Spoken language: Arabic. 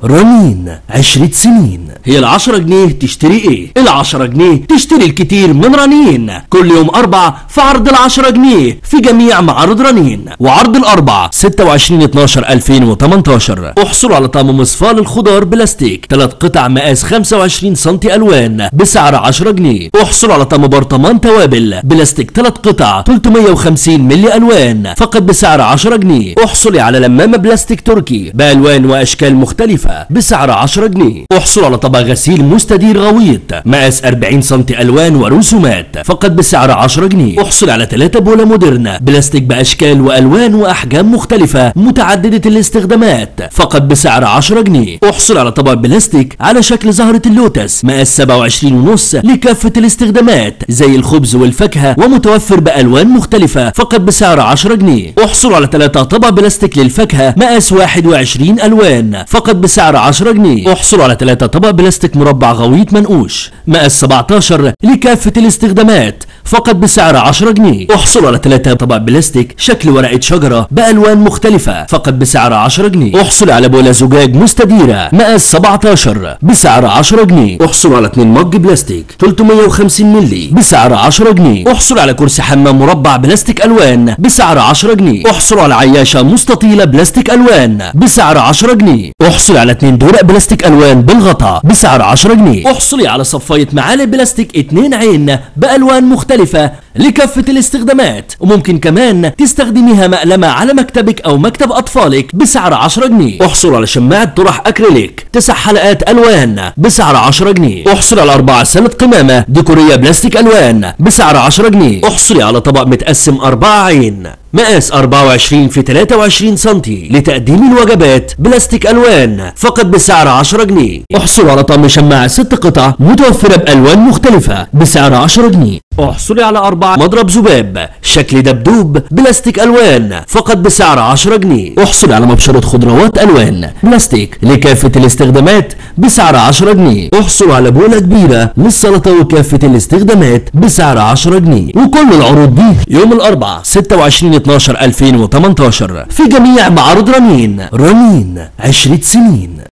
رنين 10 سنين. هي ال10 جنيه تشتري ايه؟ ال10 جنيه تشتري الكتير من رنين. كل يوم 4 في عرض ال10 جنيه في جميع معارض رنين. وعرض الأربع 26/12/2018. احصلوا على طقم مصفاة للخضار بلاستيك 3 قطع مقاس 25 سم ألوان بسعر 10 جنيه. احصلوا على طقم برطمان توابل بلاستيك 3 قطع 350 ملي ألوان فقط بسعر 10 جنيه. احصلي على لمامة بلاستيك تركي بألوان وأشكال مختلفة بسعر 10 جنيه. احصلوا على طبق غسيل مستدير غويط مقاس 40 سم ألوان ورسومات فقط بسعر 10 جنيه. احصل على 3 بولة مودرنا بلاستيك بأشكال وألوان وأحجام مختلفة متعددة الاستخدامات فقط بسعر 10 جنيه. احصل على طبق بلاستيك على شكل زهرة اللوتس مقاس 27.5 لكافة الاستخدامات زي الخبز والفاكهة ومتوفر بألوان مختلفة فقط بسعر 10 جنيه. احصلوا على 3 طبق بلاستيك للفاكهة مقاس 21 ألوان فقط بسعر 10 جنيه. احصلوا على 3 طبق بلاستيك مربع غويط منقوش مقاس 17 لكافة الاستخدامات فقط بسعر 10 جنيه. احصلوا على 3 طبق بلاستيك شكل ورقة شجرة بألوان مختلفة فقط بسعر 10 جنيه. احصلوا على بولة زجاج مستديرة مقاس 17 بسعر 10 جنيه. احصلوا على 2 مج بلاستيك 350 ملي بسعر 10 جنيه. احصلوا على كرسي حمام مربع بلاستيك ألوان بسعر 10 جنيه. احصلوا على عياشة مستطيلة بلاستيك ألوان بسعر 10 جنيه. احصلوا على 2 دورق بلاستيك ألوان بالغطاء بسعر 10 جنيه. احصلي على صفاية معالق بلاستيك 2 عين بألوان مختلفة لكافة الاستخدامات وممكن كمان تستخدميها مقلمة على مكتبك أو مكتب أطفالك بسعر 10 جنيه. احصلوا على شماعة طرح أكريليك 9 حلقات ألوان بسعر 10 جنيه. احصلوا على 4 سلة قمامة ديكورية بلاستيك ألوان بسعر 10 جنيه. احصلي على طبق متقسم 4 عين مقاس 24 في 23 سم لتقديم الوجبات بلاستيك ألوان فقط بسعر 10 جنيه. احصلوا على طقم شماعة 6 قطع متوفرة بألوان مختلفة بسعر 10 جنيه. احصلي على 4 مضرب ذباب شكل دبدوب بلاستيك ألوان فقط بسعر 10 جنيه. احصلي على مبشرة خضروات ألوان بلاستيك لكافة الاستخدامات بسعر 10 جنيه. احصلوا على بولة كبيرة للسلطة وكافة الاستخدامات بسعر 10 جنيه. وكل العروض دي يوم الأربعاء 26/12/2018 في جميع معارض رنين. رنين 10 سنين.